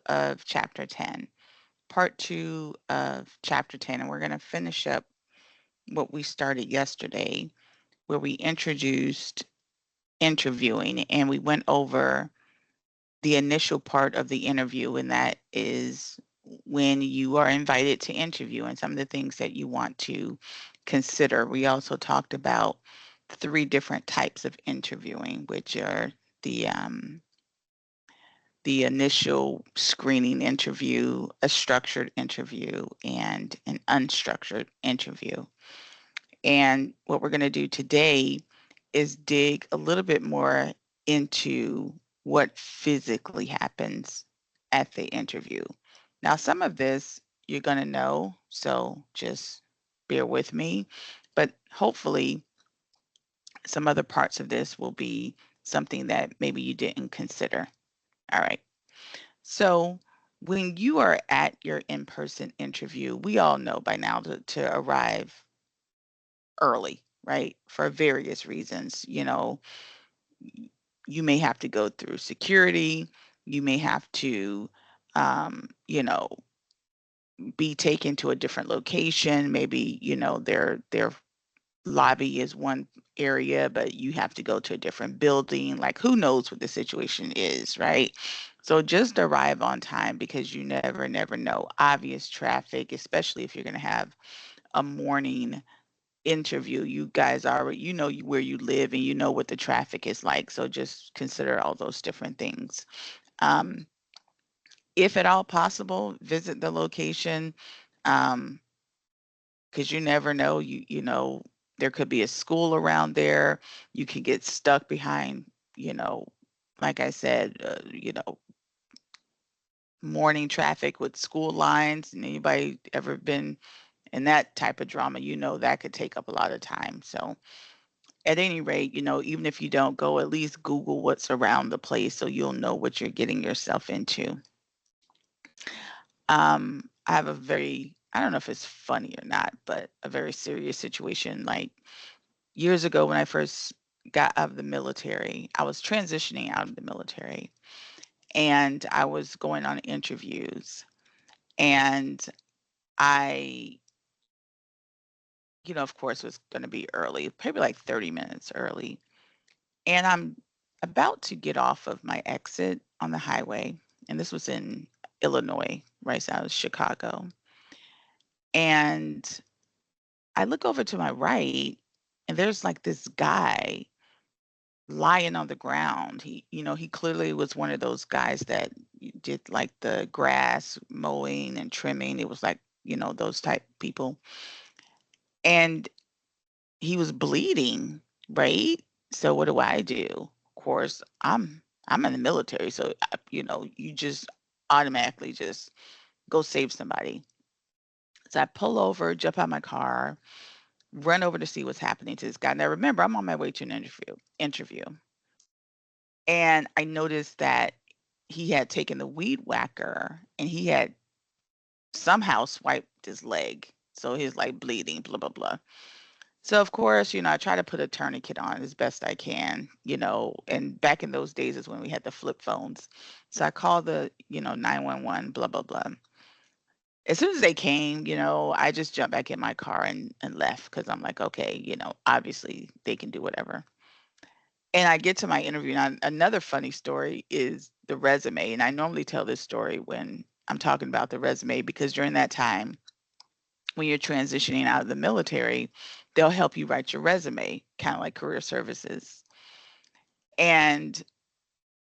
of chapter 10, part 2 of chapter 10, and we're going to finish up what we started yesterday, where we introduced interviewing and we went over the initial part of the interview, and that is when you are invited to interview and some of the things that you want to consider. We also talked about 3 different types of interviewing, which are the um, the initial screening interview, a structured interview, and an unstructured interview. And what we're going to do today is dig a little bit more into what physically happens at the interview. Now, some of this you're going to know, so just bear with me. But hopefully, some other parts of this will be something that maybe you didn't consider. All right. So, when you are at your in person interview, we all know by now to arrive early, right? For various reasons. You may have to go through security, you may have to, you know, be taken to a different location. Maybe, their lobby is one area, but you have to go to a different building. Like, who knows what the situation is, right? So just arrive on time because you never know. Obvious traffic, especially if you're going to have a morning interview. You guys already, where you live and you know what the traffic is like. So just consider all those different things. Um, if at all possible, visit the location. Um, because you never know. There could be a school around there. You can get stuck behind, you know, like I said, morning traffic with school lines. And anybody ever been in that type of drama, that could take up a lot of time. So at any rate, even if you don't go, at least Google what's around the place so you'll know what you're getting yourself into. I have I don't know if it's funny or not, but a very serious situation. Like years ago when I first got out of the military, I was transitioning out of the military and I was going on interviews and I, of course, was going to be early, probably like 30 minutes early. And I'm about to get off of my exit on the highway. And this was in Illinois, right out of Chicago. And I look over to my right, and there's like this guy lying on the ground. He clearly was one of those guys that did like the grass mowing and trimming. It was like, those type people. And he was bleeding, right? So what do? Of course, I'm in the military, so you just automatically just go save somebody. So I pull over, jump out my car, run over to see what's happening to this guy. Now remember, I'm on my way to an interview. And I noticed that he had taken the weed whacker and he had somehow swiped his leg. So he's like bleeding, blah, blah, blah. So of course, I try to put a tourniquet on as best I can, and back in those days is when we had the flip phones. So I called the, 911, blah, blah, blah. As soon as they came, I just jumped back in my car and left because I'm like, okay, obviously they can do whatever. And I get to my interview. Now, another funny story is the resume. And I normally tell this story when I'm talking about the resume because during that time, when you're transitioning out of the military, they'll help you write your resume, kind of like career services. And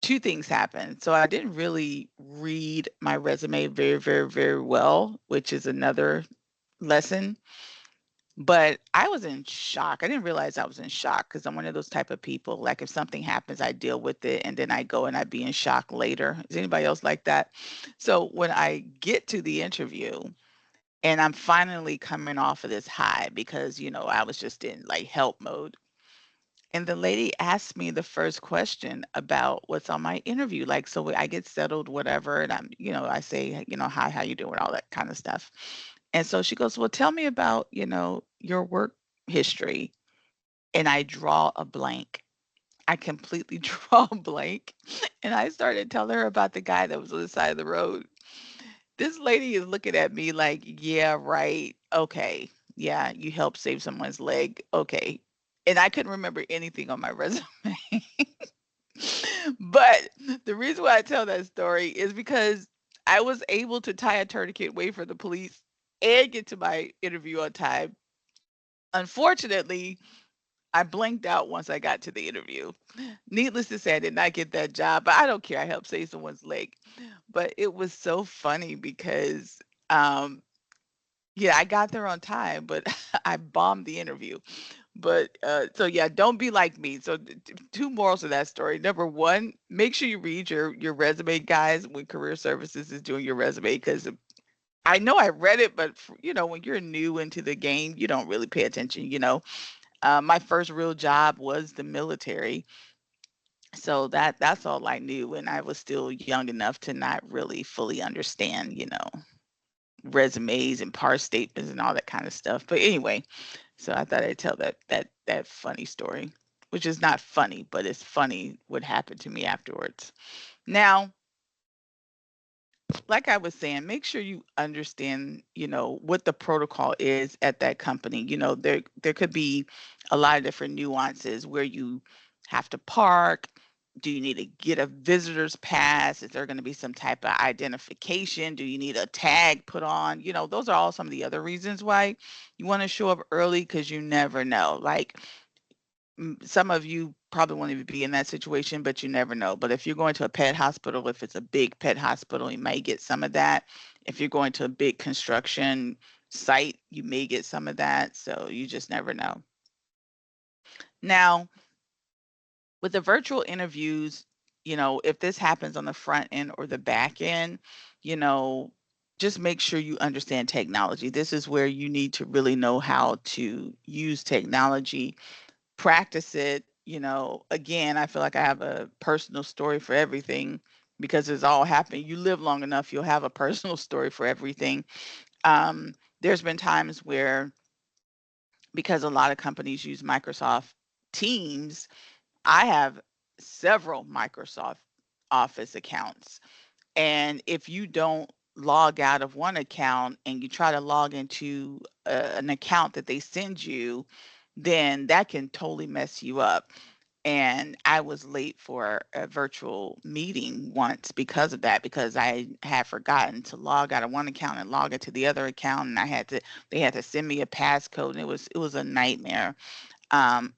2 things happened. So I didn't really read my resume very, very, very well, which is another lesson. But I was in shock. I didn't realize I was in shock because I'm one of those type of people. Like if something happens, I deal with it and then I go and I be in shock later. Is anybody else like that? So when I get to the interview and I'm finally coming off of this high because, I was just in like help mode. And the lady asked me the first question about what's on my interview. Like, so I get settled, whatever. And I say, hi, how you doing? All that kind of stuff. And so she goes, well, tell me about, your work history. And I draw a blank. I completely draw a blank, and I started telling her about the guy that was on the side of the road. This lady is looking at me like, "Yeah, right. Okay. Yeah, you helped save someone's leg. Okay." And I couldn't remember anything on my resume. But the reason why I tell that story is because I was able to tie a tourniquet, wait for the police, and get to my interview on time. Unfortunately, I blinked out once I got to the interview. Needless to say, I did not get that job, but I don't care. I helped save someone's leg. But it was so funny because, um, yeah, I got there on time, but I bombed the interview. But so yeah, don't be like me. So two morals of that story. Number one, make sure you read your resume, guys, when career services is doing your resume, because I know I read it, but when you're new into the game, you don't really pay attention. My first real job was the military, so that's all I knew, and I was still young enough to not really fully understand, resumes and parse statements and all that kind of stuff. But anyway, so I thought I'd tell that funny story, which is not funny, but it's funny what happened to me afterwards. Now, like I was saying, make sure you understand, what the protocol is at that company. There could be a lot of different nuances where you have to park. Do you need to get a visitor's pass? Is there going to be some type of identification? Do you need a tag put on? Those are all some of the other reasons why you want to show up early, because you never know. Like, some of you probably won't even be in that situation, but you never know. But if you're going to a pet hospital, if it's a big pet hospital, you may get some of that. If you're going to a big construction site, you may get some of that. So you just never know. Now, with the virtual interviews, if this happens on the front end or the back end, you know, just make sure you understand technology. This is where you need to really know how to use technology, practice it. Again, I feel like I have a personal story for everything because it's all happened. You live long enough, you'll have a personal story for everything. There's been times where, because a lot of companies use Microsoft Teams, I have several Microsoft Office accounts. And if you don't log out of one account and you try to log into an account that they send you, then that can totally mess you up. And I was late for a virtual meeting once because of that, because I had forgotten to log out of one account and log into the other account, and they had to send me a passcode, and it was a nightmare.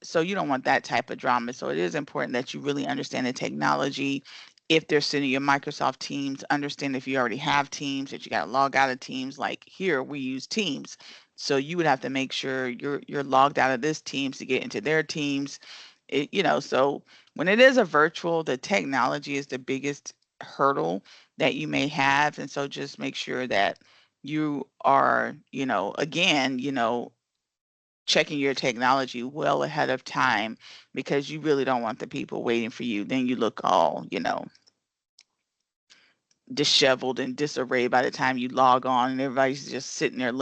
So you don't want that type of drama. So it is important that you really understand the technology. If they're sending you Microsoft Teams, understand if you already have Teams, that you got to log out of Teams. Like here, we use Teams. So you would have to make sure you're logged out of this Teams to get into their Teams. So when it is a virtual, the technology is the biggest hurdle that you may have. And so just make sure that you are, again, checking your technology well ahead of time, because you really don't want the people waiting for you. Then you look all, disheveled and disarrayed by the time you log on, and everybody's just sitting there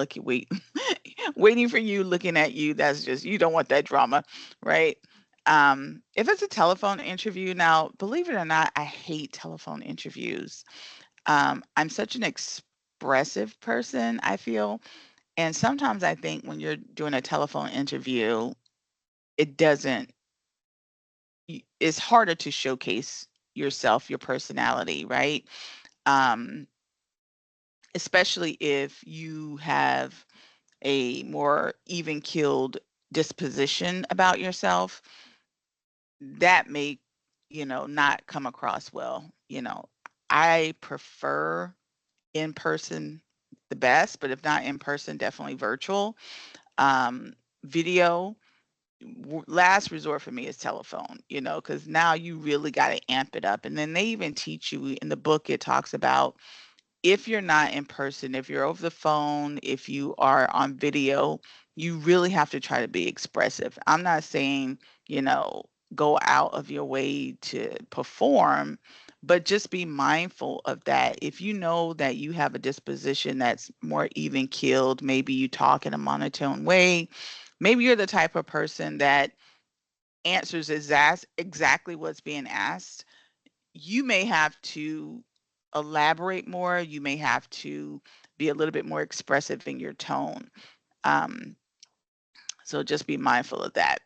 waiting for you, looking at you. That's just, you don't want that drama, right? If it's a telephone interview, now, believe it or not, I hate telephone interviews. I'm such an expressive person, I feel. And sometimes I think when you're doing a telephone interview, it doesn't it's harder to showcase yourself, your personality, right? Um, Especially if you have a more even keeled disposition about yourself, that may, not come across well. I prefer in person the best, but if not in person, definitely virtual. Video, last resort for me is telephone, because now you really got to amp it up. And then they even teach you in the book, it talks about, if you're not in person, if you're over the phone, if you are on video, you really have to try to be expressive. I'm not saying, go out of your way to perform, but just be mindful of that. If you know that you have a disposition that's more even keeled, maybe you talk in a monotone way, maybe you're the type of person that answers exactly what's being asked, you may have to elaborate more. You may have to be a little bit more expressive in your tone. Um, so just be mindful of that.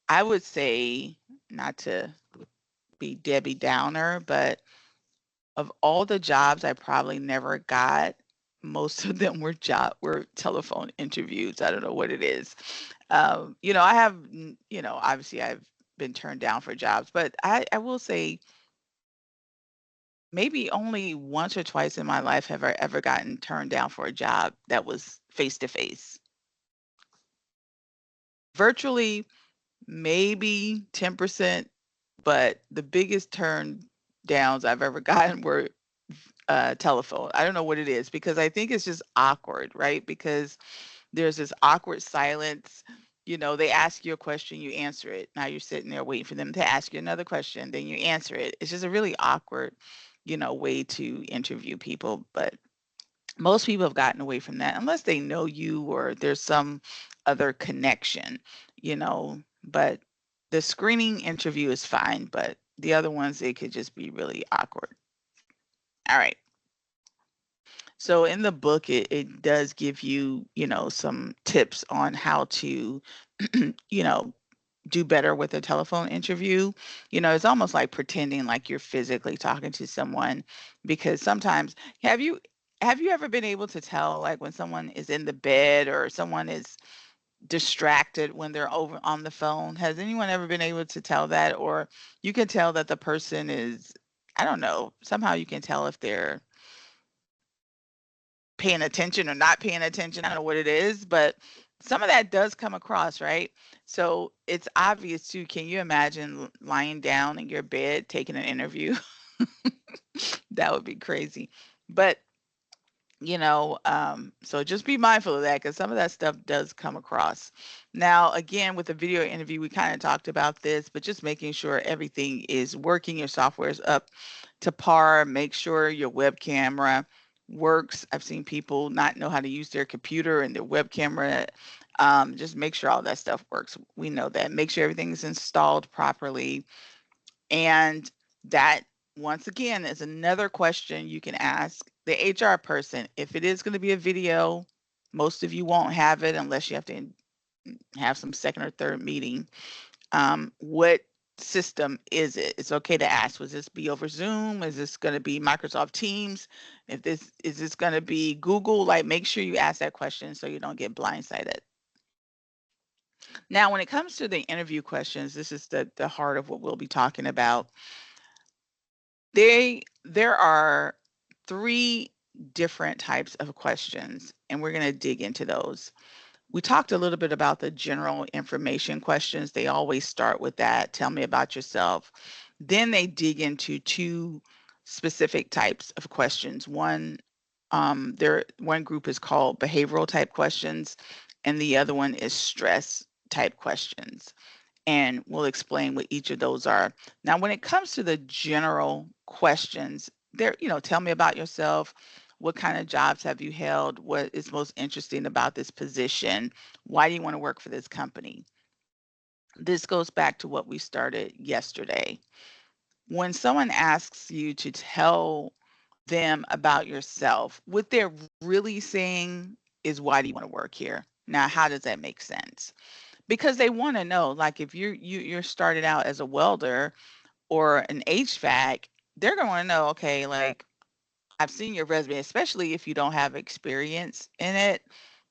I would say, not to be Debbie Downer, but of all the jobs I probably never got, most of them were telephone interviews. I don't know what it is. I have, obviously I've been turned down for jobs, but I will say maybe only once or twice in my life have I ever gotten turned down for a job that was face to face. Virtually, maybe 10%, but the biggest turn downs I've ever gotten were telephone. I don't know what it is because I think it's just awkward, right? Because there's this awkward silence. They ask you a question, you answer it. Now you're sitting there waiting for them to ask you another question, then you answer it. It's just a really awkward, way to interview people. But most people have gotten away from that unless they know you or there's some other connection, you know. But the screening interview is fine, but the other ones, it could just be really awkward. All right. So in the book, it does give you, some tips on how to, you know, do better with a telephone interview. It's almost like pretending like you're physically talking to someone because sometimes have you ever been able to tell like when someone is in the bed or someone is distracted when they're over on the phone? Has anyone ever been able to tell that? Or you can tell that the person is, I don't know, somehow you can tell if they're paying attention or not paying attention. I don't know what it is, but some of that does come across, right? So it's obvious too. Can you imagine lying down in your bed taking an interview? That would be crazy. But so just be mindful of that because some of that stuff does come across. Now, again, with the video interview, we kind of talked about this, but just making sure everything is working, your software is up to par, make sure your web camera works. I've seen people not know how to use their computer and their web camera. Just make sure all that stuff works. We know that. Make sure everything is installed properly. And that, once again, is another question you can ask the HR person. If it is going to be a video, most of you won't have it unless you have to have some second or third meeting. What system is it? It's okay to ask. Was this be over Zoom? Is this going to be Microsoft Teams? If this is this going to be Google? Like, make sure you ask that question so you don't get blindsided. Now, when it comes to the interview questions, this is the heart of what we'll be talking about. There are 3 different types of questions, and we're gonna dig into those. We talked a little bit about the general information questions. They always start with that, "Tell me about yourself." Then they dig into 2 specific types of questions. One group is called behavioral type questions, and the other one is stress type questions, and we'll explain what each of those are. Now, when it comes to the general questions, tell me about yourself. What kind of jobs have you held? What is most interesting about this position? Why do you want to work for this company? This goes back to what we started yesterday. When someone asks you to tell them about yourself, what they're really saying is, why do you want to work here? Now, how does that make sense? Because they wanna know, like, if you're started out as a welder or an HVAC, they're gonna wanna know, okay, like, I've seen your resume, especially if you don't have experience in it.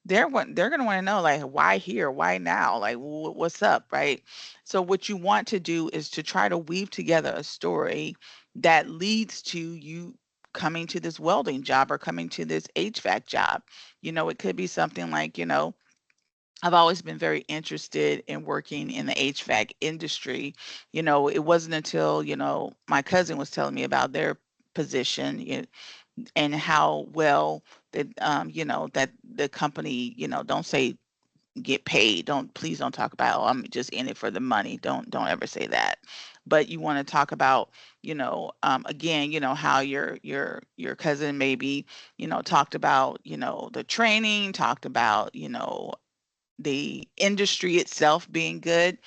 They're gonna wanna know, like, why here? Why now? Like, what's up, right? So what you want to do is to try to weave together a story that leads to you coming to this welding job or coming to this HVAC job. It could be something like, I've always been very interested in working in the HVAC industry. It wasn't until, my cousin was telling me about their position, and how well that, that the company, don't say get paid. Please don't talk about, oh, I'm just in it for the money. Don't ever say that. But you want to talk about, again, how your cousin maybe, talked about, the training, talked about, the industry itself being good.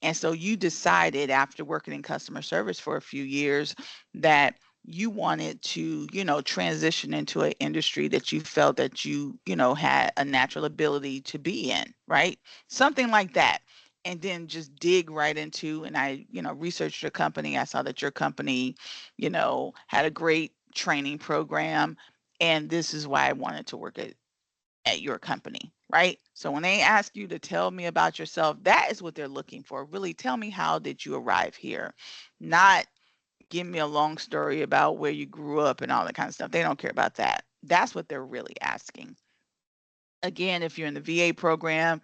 And so you decided after working in customer service for a few years that you wanted to, transition into an industry that you felt that you had a natural ability to be in, right? Something like that. And then just dig right into, and I researched your company. I saw that your company had a great training program. And this is why I wanted to work at your company, right? So when they ask you to tell me about yourself, that is what they're looking for. Really tell me, how did you arrive here? Not give me a long story about where you grew up and all that kind of stuff. They don't care about that. That's what they're really asking. Again, if you're in the VA program,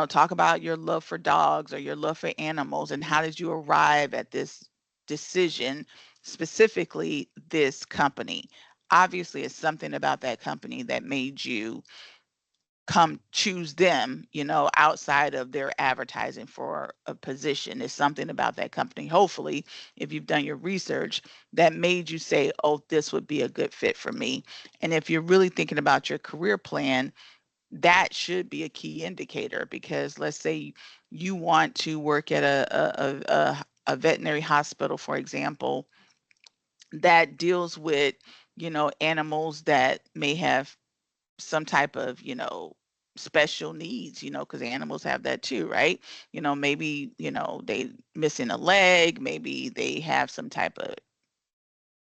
talk about your love for dogs or your love for animals and how did you arrive at this decision, specifically this company. Obviously, it's something about that company that made you come choose them, outside of their advertising for a position. There's something about that company, hopefully, if you've done your research, that made you say, oh, this would be a good fit for me. And if you're really thinking about your career plan, that should be a key indicator because let's say you want to work at a veterinary hospital, for example, that deals with animals that may have some type of special needs, because animals have that too, right? Maybe they missing a leg, maybe they have some type of,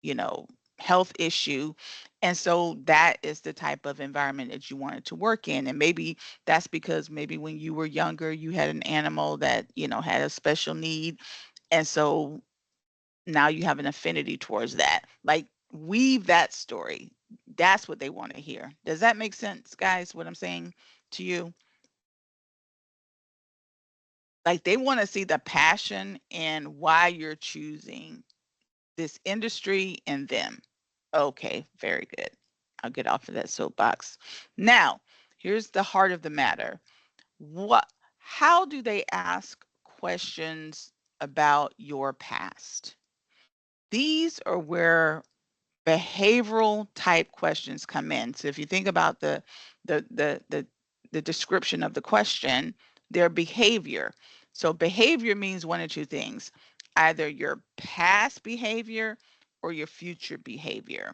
you know, health issue. And so that is the type of environment that you wanted to work in. And maybe that's because maybe when you were younger, you had an animal that had a special need. And so now you have an affinity towards that. Like, weave that story. That's what they want to hear. Does that make sense, guys? What I'm saying to you? Like, they want to see the passion and why you're choosing this industry and them. Okay, very good. I'll get off of that soapbox. Now, here's the heart of the matter. What how do they ask questions about your past? These are where behavioral type questions come in. So if you think about the the the, the description of the question, their behavior. So behavior means one or two things: either your past behavior or your future behavior.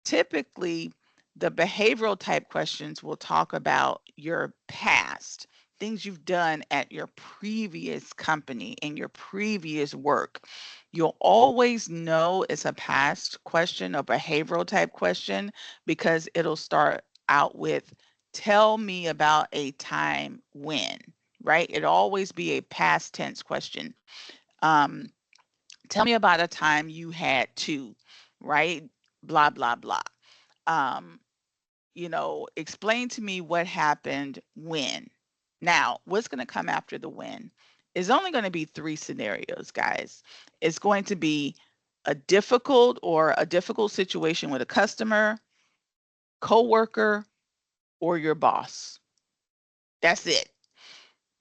Typically, the behavioral type questions will talk about your past, things you've done at your previous company in your previous work. You'll always know it's a past question, a behavioral type question, because it'll start out with, tell me about a time when, right? It'll always be a past tense question. Um, Tell me about a time you had to, right? Blah, blah, blah. um, Explain to me what happened when. Now, what's going to come after the when is only going to be three scenarios, guys. It's going to be a difficult situation with a customer, coworker, or your boss. That's it.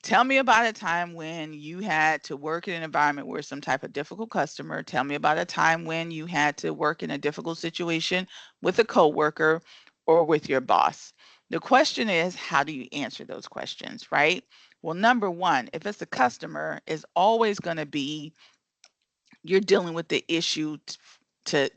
Tell me about a time when you had to work in an environment where some type of difficult customer. Tell me about a time when you had to work in a difficult situation with a coworker or with your boss. The question is, how do you answer those questions, right? Well, number one, if it's a customer, is always going to be you're dealing with the issue to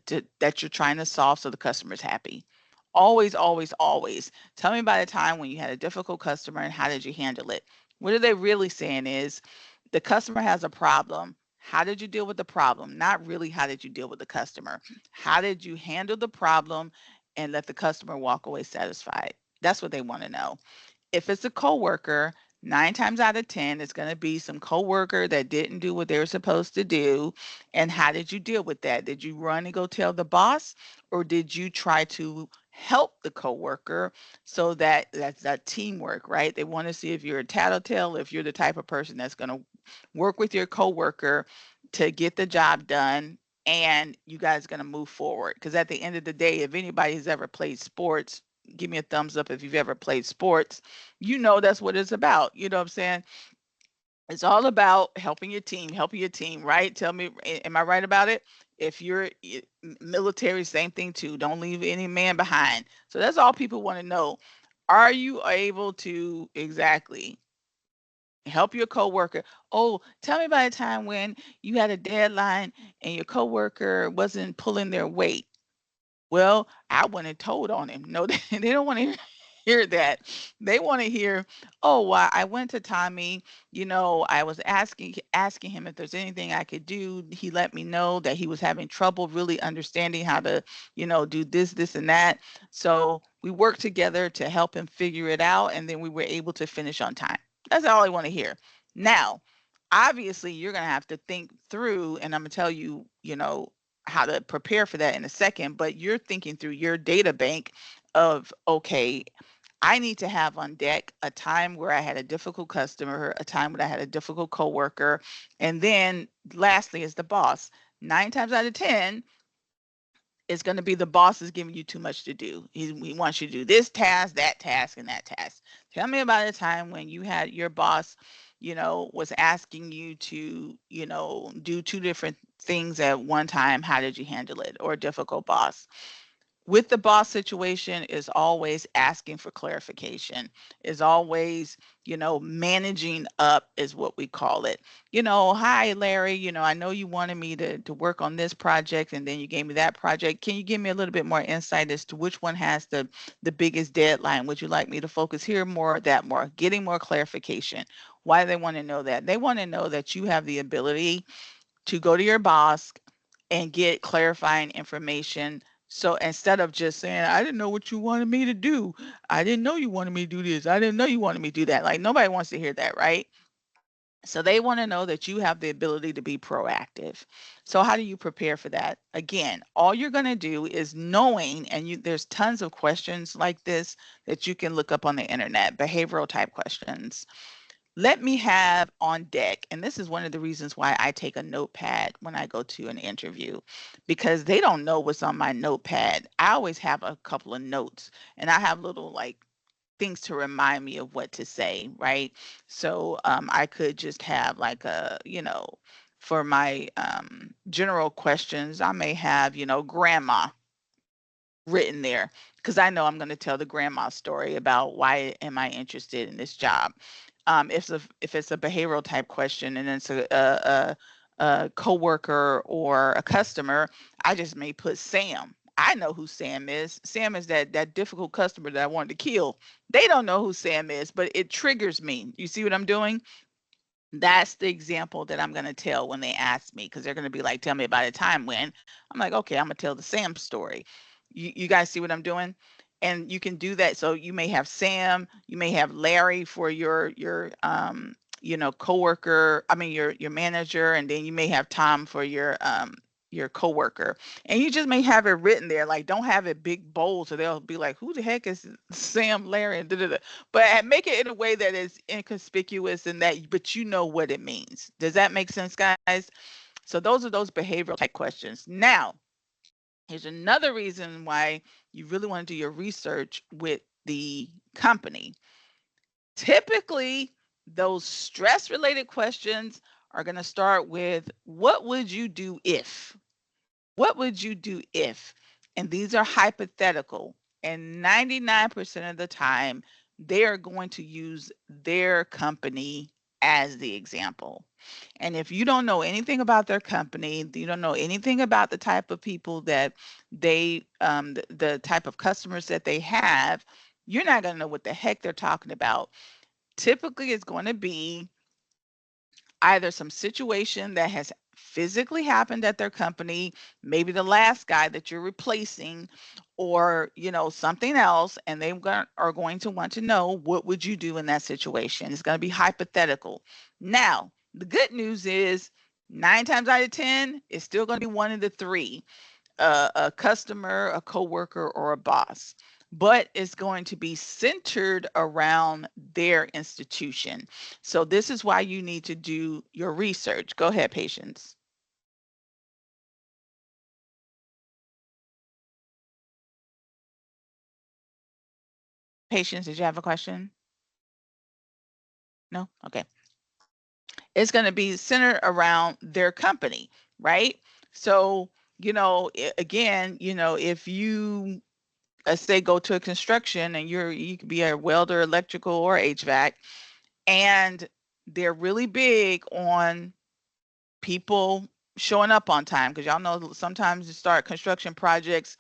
that you're trying to solve so the customer's happy. Always, always, always. Tell me about a time when you had a difficult customer and how did you handle it? What are they really saying is the customer has a problem. How did you deal with the problem? Not really how did you deal with the customer. How did you handle the problem and let the customer walk away satisfied? That's what they want to know. If it's a coworker, 9 times out of 10, it's going to be some coworker that didn't do what they were supposed to do. And how did you deal with that? Did you run and go tell the boss, or did you try to help the coworker so that's that teamwork, right? They want to see if you're a tattletale, if you're the type of person that's going to work with your coworker to get the job done and you guys going to move forward. Because at the end of the day, if anybody's ever played sports, give me a thumbs up if you've ever played sports. That's what it's about. You know what I'm saying? It's all about helping your team, right? Tell me, am I right about it? If you're military, same thing too. Don't leave any man behind. So that's all people want to know. Are you able to exactly help your coworker? Oh, tell me about a time when you had a deadline and your coworker wasn't pulling their weight. Well, I went and told on him. No, they don't want to hear that. They want to hear, oh, well, I went to Tommy, I was asking him if there's anything I could do. He let me know that he was having trouble really understanding how to, do this and that. So we worked together to help him figure it out, and then we were able to finish on time. That's all I want to hear. Now, obviously, you're going to have to think through, and I'm going to tell you, how to prepare for that in a second, but you're thinking through your data bank of, okay, I need to have on deck a time where I had a difficult customer, a time when I had a difficult coworker, and then lastly is the boss. 9 times out of 10, it's going to be the boss is giving you too much to do. He wants you to do this task, and that task. Tell me about a time when you had your boss, was asking you to, do two different things at one time. How did you handle it? Or a difficult boss. With the boss situation is always asking for clarification, is always, managing up is what we call it. Hi, Larry, I know you wanted me to work on this project and then you gave me that project. Can you give me a little bit more insight as to which one has the biggest deadline? Would you like me to focus here more or that more? Getting more clarification. Why do they want to know that? They want to know that you have the ability to go to your boss and get clarifying information. So instead of just saying, I didn't know what you wanted me to do. I didn't know you wanted me to do this. I didn't know you wanted me to do that. Like nobody wants to hear that, right? So they want to know that you have the ability to be proactive. So how do you prepare for that? Again, all you're going to do is knowing, and there's tons of questions like this that you can look up on the internet, behavioral type questions. Let me have on deck, and this is one of the reasons why I take a notepad when I go to an interview, because they don't know what's on my notepad. I always have a couple of notes, and I have little like things to remind me of what to say, right? So I could just have like for my general questions, I may have, grandma written there because I know I'm going to tell the grandma story about why am I interested in this job. If it's a behavioral type question and it's a coworker or a customer, I just may put Sam. I know who Sam is. Sam is that difficult customer that I wanted to kill. They don't know who Sam is, but it triggers me. You see what I'm doing? That's the example that I'm going to tell when they ask me, because they're going to be like, tell me about a time when. I'm like, okay, I'm going to tell the Sam story. You guys see what I'm doing? And you can do that. So you may have Sam, you may have Larry for your coworker, I mean your manager, and then you may have Tom for your coworker. And you just may have it written there, like don't have it big bold so they'll be like, who the heck is Sam, Larry, and da, da, da. But make it in a way that is inconspicuous and that but you know what it means. Does that make sense, guys? So those are those behavioral type questions. Now, here's another reason why you really want to do your research with the company. Typically, those stress related questions are going to start with what would you do if? What would you do if? And these are hypothetical. And 99% of the time, they are going to use their company as the example. And if you don't know anything about their company, you don't know anything about the type of people that the type of customers that they have, you're not going to know what the heck they're talking about. Typically, it's going to be either some situation that has physically happened at their company, maybe the last guy that you're replacing, or something else, and are going to want to know what would you do in that situation. It's going to be hypothetical. Now, the good news is 9 times out of 10, it's still going to be one of the three: a customer, a coworker, or a boss. But it's going to be centered around their institution. So this is why you need to do your research. Go ahead, Patience. Patience, did you have a question? No? Okay. It's going to be centered around their company, right? So, again, if you let's say go to a construction and you could be a welder, electrical, or HVAC, and they're really big on people showing up on time, because y'all know sometimes you start construction projects,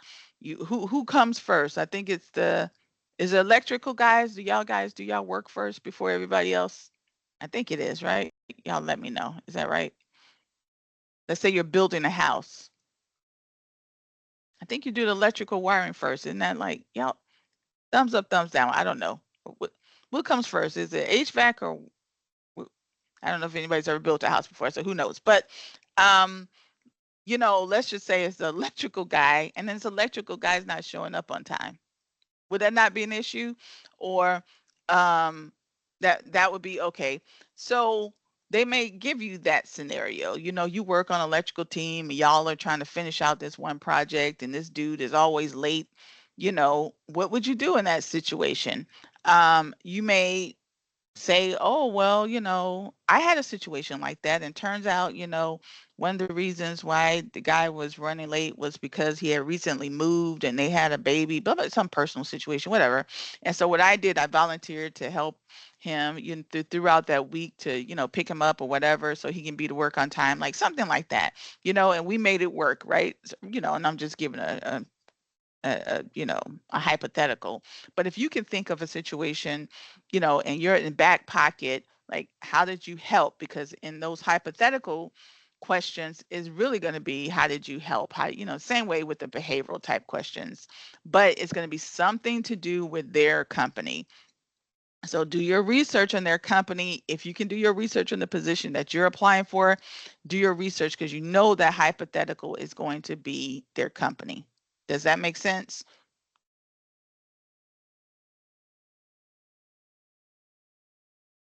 who comes first? I think it's the is it electrical guys? Do y'all work first before everybody else? I think it is, right? Y'all let me know. Is that right? Let's say you're building a house. I think you do the electrical wiring first. Isn't that like y'all? Thumbs up, thumbs down. I don't know. What comes first? Is it HVAC or I don't know if anybody's ever built a house before, so who knows? But um, let's just say it's the electrical guy, and then this electrical guy's not showing up on time. Would that not be an issue? Or um, that would be okay. So they may give you that scenario. You work on an electrical team, and y'all are trying to finish out this one project, and this dude is always late. What would you do in that situation? You may say, "Oh, well, I had a situation like that, and turns out, one of the reasons why the guy was running late was because he had recently moved and they had a baby, blah, blah, some personal situation, whatever. And so what I did, I volunteered to help him, throughout that week to, pick him up or whatever, so he can be to work on time, like something like that, and we made it work, right? So, and I'm just giving a hypothetical. But if you can think of a situation, and you're in back pocket, like how did you help? Because in those hypothetical questions is really going to be how did you help? How, same way with the behavioral type questions, but it's going to be something to do with their company. So do your research on their company. If you can do your research on the position that you're applying for, do your research, because that hypothetical is going to be their company. Does that make sense?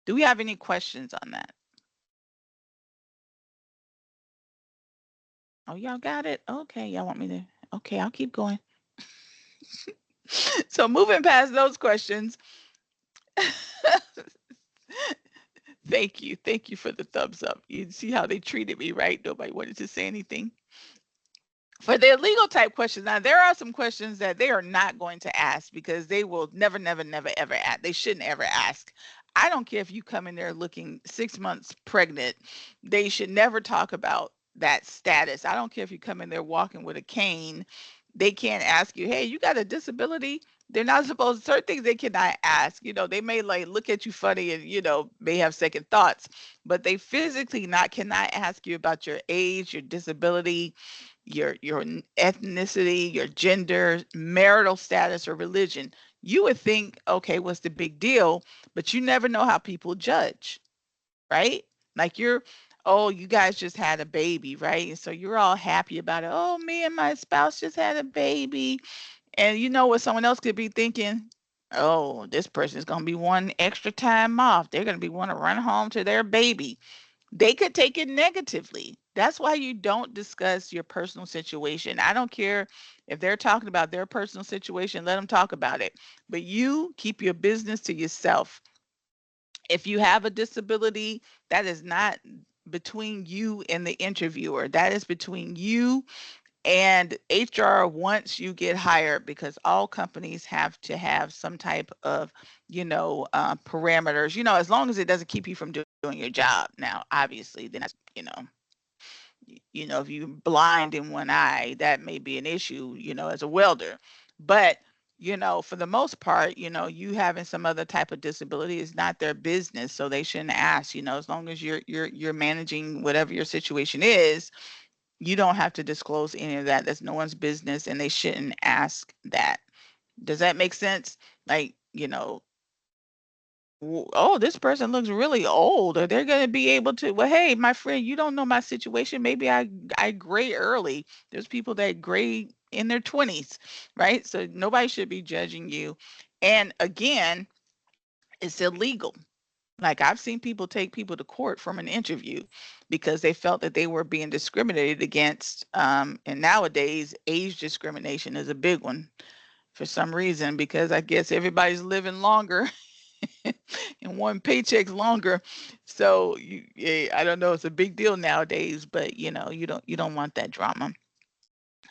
Do we have any questions on that? Oh, y'all got it? Okay, y'all want me to? Okay, I'll keep going. So moving past those questions, thank you. Thank you for the thumbs up. You see how they treated me, right? Nobody wanted to say anything. For their legal type questions, now there are some questions that they are not going to ask because they will never, never, never, ever ask. They shouldn't ever ask. I don't care if you come in there looking 6 months pregnant. They should never talk about that status. I don't care if you come in there walking with a cane. They can't ask you, hey, you got a disability? They're not supposed, certain things they cannot ask. They may like look at you funny and, may have second thoughts, but they physically cannot ask you about your age, your disability, your ethnicity, your gender, marital status, or religion. You would think, okay, what's the big deal? But you never know how people judge, right? Like oh, you guys just had a baby, right? And so you're all happy about it. Oh, me and my spouse just had a baby. And you know what someone else could be thinking? Oh, this person is going to be one extra time off. They're going to be want to run home to their baby. They could take it negatively. That's why you don't discuss your personal situation. I don't care if they're talking about their personal situation, let them talk about it. But you keep your business to yourself. If you have a disability, that is not between you and the interviewer. That is between you and HR once you get hired, because all companies have to have some type of, parameters, as long as it doesn't keep you from doing your job. Now, obviously, then that's, if you're blind in one eye, that may be an issue, as a welder. But, for the most part, you having some other type of disability is not their business. So they shouldn't ask, as long as you're managing whatever your situation is, you don't have to disclose any of that. That's no one's business, and they shouldn't ask that. Does that make sense? Like, oh, this person looks really old. Are they going to be able to? Well, hey, my friend, you don't know my situation. Maybe I gray early. There's people that gray in their 20s, right? So nobody should be judging you. And again, it's illegal. Like I've seen people take people to court from an interview because they felt that they were being discriminated against. And nowadays, age discrimination is a big one for some reason, because I guess everybody's living longer and one paycheck's longer. So I don't know, it's a big deal nowadays, but you don't want that drama.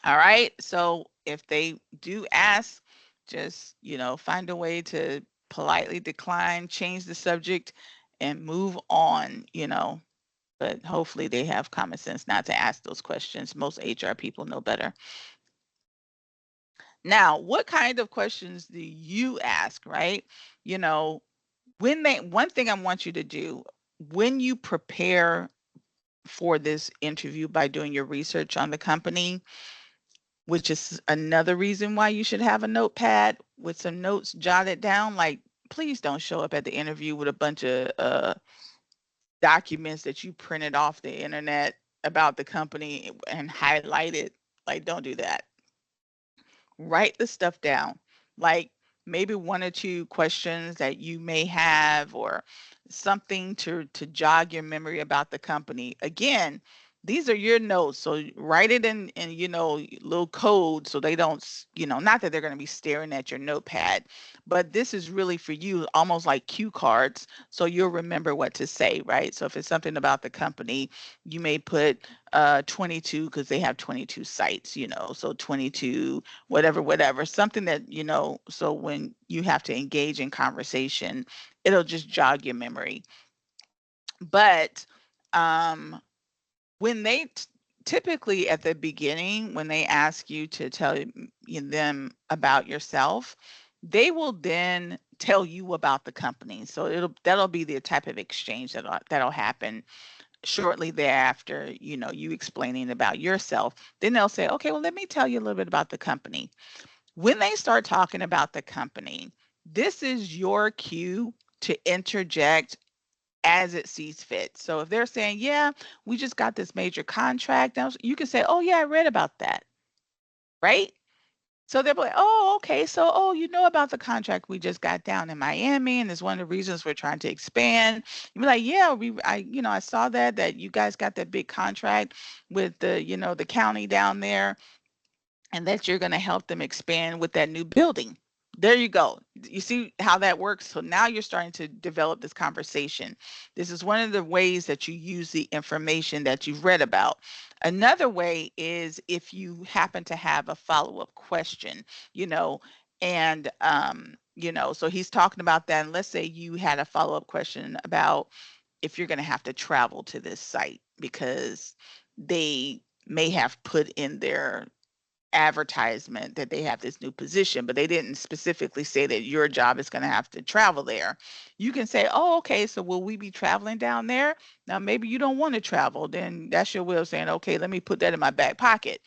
All right. So if they do ask, Just, find a way to politely decline, change the subject, and move on, but hopefully they have common sense not to ask those questions. Most HR people know better. Now, what kind of questions do you ask, right? You know, one thing I want you to do when you prepare for this interview by doing your research on the company, which is another reason why you should have a notepad with some notes jotted down. Like, please don't show up at the interview with a bunch of documents that you printed off the internet about the company and highlighted. Like, don't do that. Write the stuff down. Like maybe one or two questions that you may have or something to jog your memory about the company. Again, these are your notes. So write it in little code so they don't, not that they're going to be staring at your notepad, but this is really for you almost like cue cards so you'll remember what to say, right? So if it's something about the company, you may put 22 because they have 22 sites, so 22 whatever, something that, so when you have to engage in conversation, it'll just jog your memory. But when they typically at the beginning, when they ask you to tell them about yourself, they will then tell you about the company. So that'll be the type of exchange that'll happen shortly thereafter, you explaining about yourself. Then they'll say, okay, well, let me tell you a little bit about the company. When they start talking about the company, this is your cue to interject as it sees fit. So if they're saying, yeah, we just got this major contract, now you can say, oh, yeah, I read about that, right? So they'll be like, oh, okay. So, you know about the contract we just got down in Miami, and it's one of the reasons we're trying to expand. You'll be like, yeah, I saw that you guys got that big contract with the county down there, and that you're going to help them expand with that new building. There you go. You see how that works? So now you're starting to develop this conversation. This is one of the ways that you use the information that you've read about. Another way is if you happen to have a follow-up question, and so he's talking about that. And let's say you had a follow-up question about if you're going to have to travel to this site because they may have put in their advertisement that they have this new position, but they didn't specifically say that your job is going to have to travel there. You can say, oh, okay, so will we be traveling down there? Now, maybe you don't want to travel. Then that's your way of saying, okay, let me put that in my back pocket.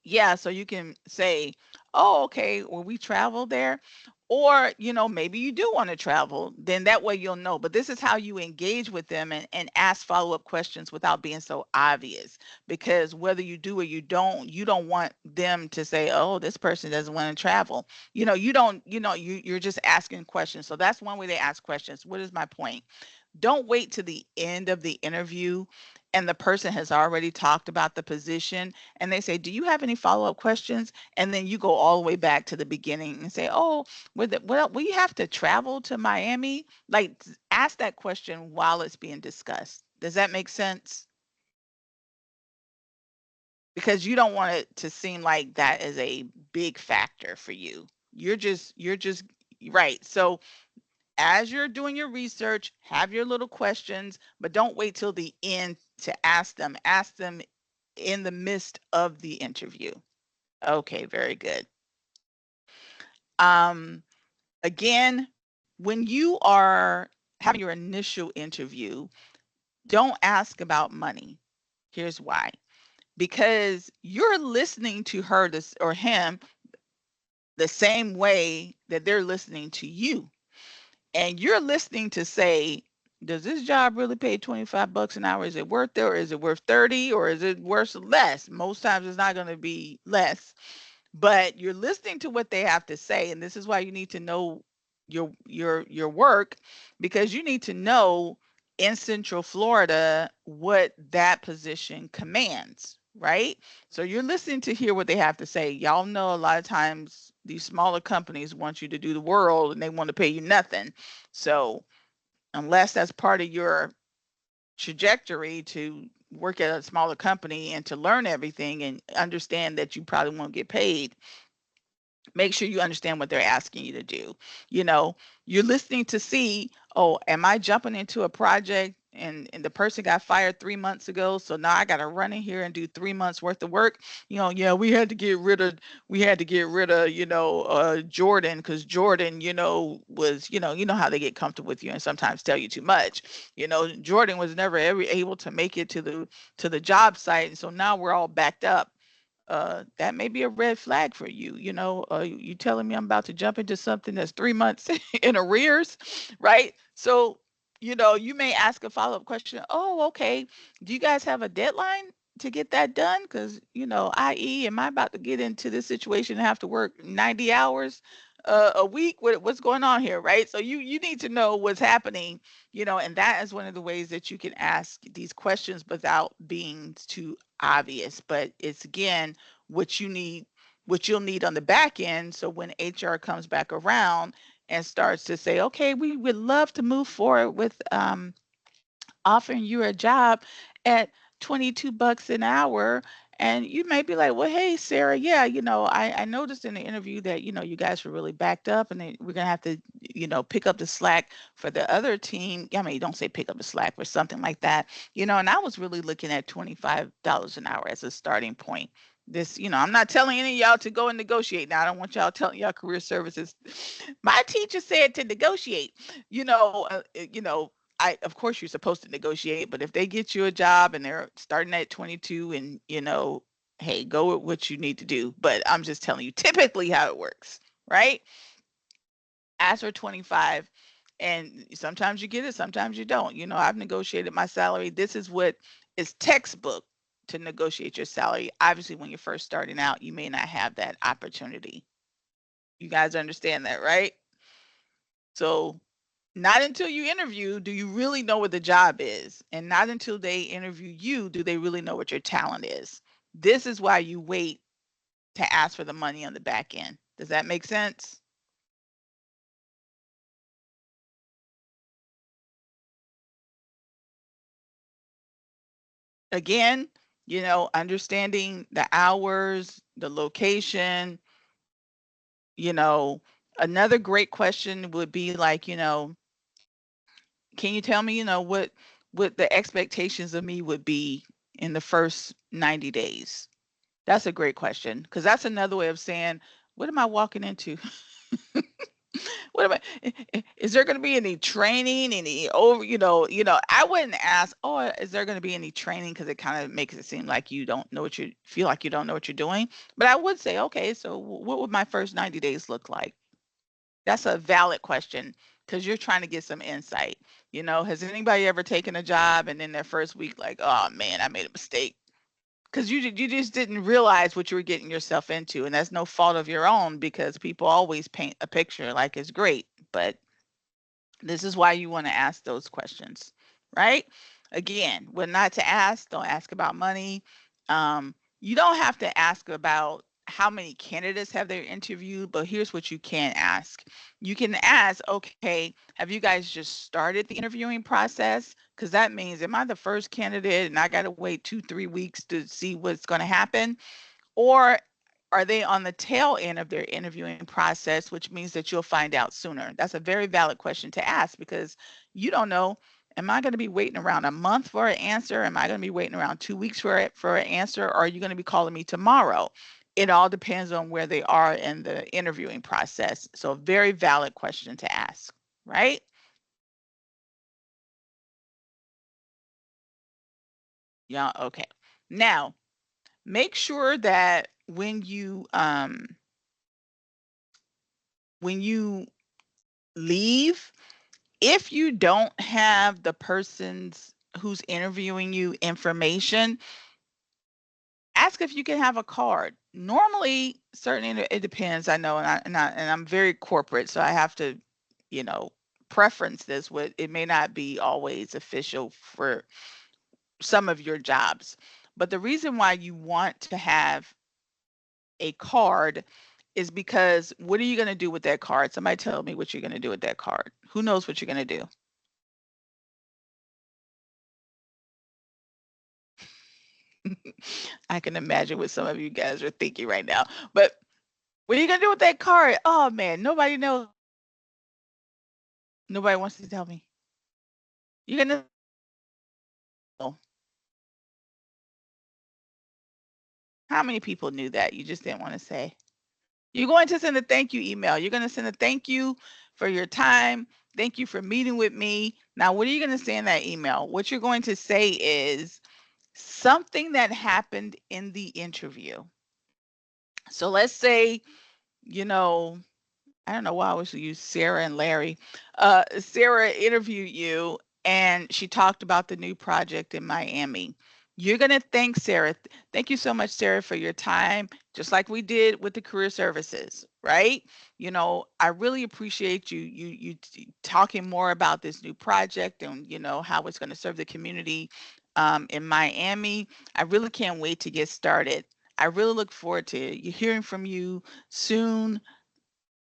Yeah, so you can say, oh, okay, will we travel there? Or, maybe you do want to travel, then that way you'll know. But this is how you engage with them and ask follow-up questions without being so obvious. Because whether you do or you don't want them to say, oh, this person doesn't want to travel. You don't, you're just asking questions. So that's one way they ask questions. What is my point? Don't wait to the end of the interview and the person has already talked about the position and they say, do you have any follow-up questions? And then you go all the way back to the beginning and say, oh, will you have to travel to Miami? Like, ask that question while it's being discussed. Does that make sense? Because you don't want it to seem like that is a big factor for you. You're just right. So as you're doing your research, have your little questions, but don't wait till the end to ask them. Ask them in the midst of the interview. Okay, very good. Um, Again, when you are having your initial interview, don't ask about money. Here's why. Because you're listening to her or him the same way that they're listening to you. And you're listening to say, does this job really pay 25 bucks an hour? Is it worth it or is it worth 30 or is it worth less? Most times it's not going to be less, but you're listening to what they have to say. And this is why you need to know your work, because you need to know in Central Florida what that position commands, right? So you're listening to hear what they have to say. Y'all know a lot of times these smaller companies want you to do the world and they want to pay you nothing. So unless that's part of your trajectory to work at a smaller company and to learn everything and understand that you probably won't get paid, Make sure you understand what they're asking you to do. You know, you're listening to see, oh, am I jumping into a project and the person got fired 3 months ago, so now I got to run in here and do 3 months worth of work. Yeah, we had to get rid of Jordan, because Jordan, was, how they get comfortable with you and sometimes tell you too much. Jordan was never ever able to make it to the job site, and so now we're all backed up. That may be a red flag for you. You telling me I'm about to jump into something that's 3 months in arrears, right? So, you may ask a follow-up question. Oh, okay. Do you guys have a deadline to get that done? Because, i.e., am I about to get into this situation and have to work 90 hours a week? What's going on here, right? So you need to know what's happening, and that is one of the ways that you can ask these questions without being too obvious. But it's, again, what you need, what you'll need on the back end. So when HR comes back around and starts to say, okay, we would love to move forward with offering you a job at 22 bucks an hour. And you may be like, well, hey, Sarah, yeah, I noticed in the interview that, you guys were really backed up, and we're going to have to, pick up the slack for the other team. I mean, don't say pick up the slack or something like that, and I was really looking at $25 an hour as a starting point. This, I'm not telling any of y'all to go and negotiate. Now, I don't want y'all telling y'all career services. My teacher said to negotiate, you know, uh, uh, you know, of course you're supposed to negotiate, but if they get you a job and they're starting at 22, and hey, go with what you need to do. But I'm just telling you typically how it works, right? Ask for 25, and sometimes you get it, sometimes you don't. I've negotiated my salary. This is what is textbook to negotiate your salary. Obviously, when you're first starting out, you may not have that opportunity. You guys understand that, right? So not until you interview do you really know what the job is. And not until they interview you do they really know what your talent is. This is why you wait to ask for the money on the back end. Does that make sense? Again, understanding the hours, the location, you know, another great question would be like, can you tell me, what the expectations of me would be in the first 90 days? That's a great question, because that's another way of saying, what am I walking into? What am is there going to be any training, any over, I wouldn't ask, oh, is there going to be any training? Because it kind of makes it seem like you don't know what you feel like you don't know what you're doing. But I would say, okay, so what would my first 90 days look like? That's a valid question, because you're trying to get some insight. Has anybody ever taken a job and then their first week, like, oh man, I made a mistake? Because you just didn't realize what you were getting yourself into, and that's no fault of your own, because people always paint a picture like it's great, but this is why you want to ask those questions, right? Again, what not to ask, don't ask about money. You don't have to ask about how many candidates have they interviewed, but here's what you can ask. You can ask, okay, have you guys just started the interviewing process? Because that means, am I the first candidate and I got to wait 2, 3 weeks to see what's going to happen? Or are they on the tail end of their interviewing process, which means that you'll find out sooner? That's a very valid question to ask, because you don't know, am I going to be waiting around a month for an answer? Am I going to be waiting around 2 weeks for an answer? Or are you going to be calling me tomorrow? It all depends on where they are in the interviewing process. So a very valid question to ask, right? Yeah, okay. Now, make sure that when you leave, if you don't have the person's who's interviewing you information, ask if you can have a card. Normally, certainly it depends. I know, and I'm very corporate, so I have to, you know, preference this with it may not be always official for some of your jobs. But the reason why you want to have a card is because what are you going to do with that card? Somebody tell me what you're going to do with that card. Who knows what you're going to do? I can imagine what some of you guys are thinking right now. But What are you gonna do with that card? Oh man, nobody knows. Nobody wants to tell me. You're gonna know. How many people knew that? You just didn't want to say. You're going to send a thank you email. You're going to send a thank you for your time. Thank you for meeting with me. Now, what are you going to say in that email? What you're going to say is something that happened in the interview. So let's say, you know, I don't know why I always use Sarah and Larry. Sarah interviewed you and she talked about the new project in Miami. You're going to thank Sarah. Thank you so much, Sarah, for your time, just like we did with the career services, right? I really appreciate you talking more about this new project and, how it's going to serve the community in Miami. I really can't wait to get started. I really look forward to hearing from you soon.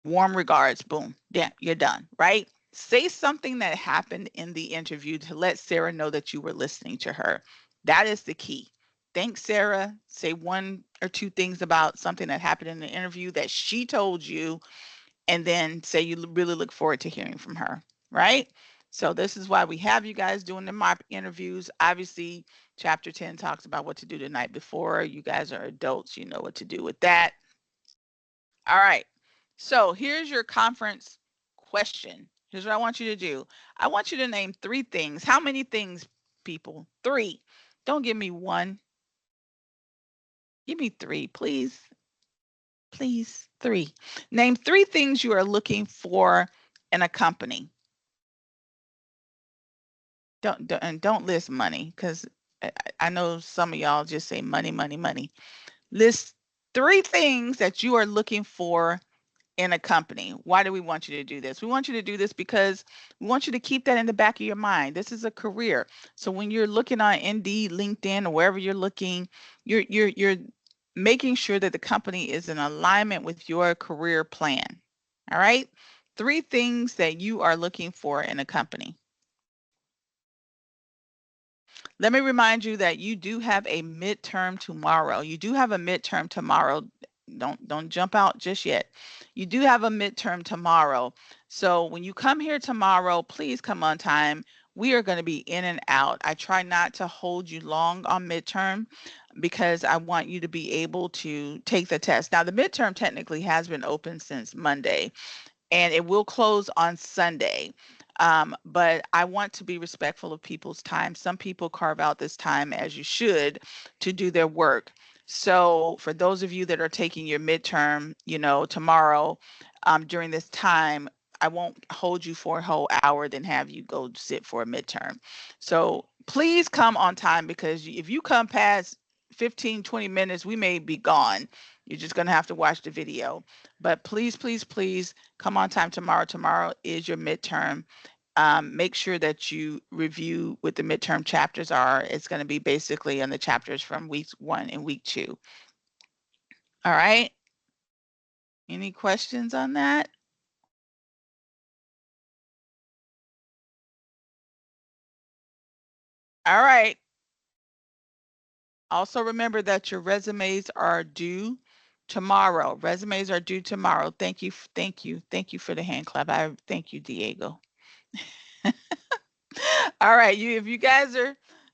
Warm regards. Boom. Yeah, you're done, right? Say something that happened in the interview to let Sarah know that you were listening to her. That is the key. Thanks, Sarah. Say one or two things about something that happened in the interview that she told you, and then say you really look forward to hearing from her, right? So, this is why we have you guys doing the mock interviews. Obviously, chapter 10 talks about what to do the night before. You guys are adults, you know what to do with that. All right. So here's your conference question. Here's what I want you to do. I want you to name three things. How many things, people? Three. Don't give me one. Give me three, please. Please. Three. Name three things you are looking for in a company. And don't list money because I know some of y'all just say money, money, money. List three things that you are looking for in a company. Why do we want you to do this? We want you to do this because we want you to keep that in the back of your mind. This is a career. So when you're looking on Indeed, LinkedIn, or wherever you're looking, you're making sure that the company is in alignment with your career plan. All right? Three things that you are looking for in a company. Let me remind you that you do have a midterm tomorrow. You do have a midterm tomorrow. Don't jump out just yet. You do have a midterm tomorrow. So when you come here tomorrow, please come on time. We are going to be in and out. I try not to hold you long on midterm because I want you to be able to take the test. Now, the midterm technically has been open since Monday, and it will close on Sunday. But I want to be respectful of people's time. Some people carve out this time, as you should, to do their work. So for those of you that are taking your midterm, tomorrow, during this time, I won't hold you for a whole hour, then have you go sit for a midterm. So please come on time, because if you come past 15, 20 minutes, we may be gone. You're just going to have to watch the video. But please, please, please come on time tomorrow. Tomorrow is your midterm. Make sure that you review what the midterm chapters are. It's going to be basically on the chapters from week 1 and week 2. All right. Any questions on that? All right. Also remember that your resumes are due tomorrow. Resumes are due tomorrow. Thank you. Thank you. Thank you for the hand clap. I thank you, Diego. All right. If you guys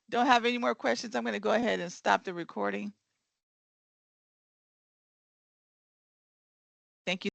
don't have any more questions, I'm going to go ahead and stop the recording. Thank you.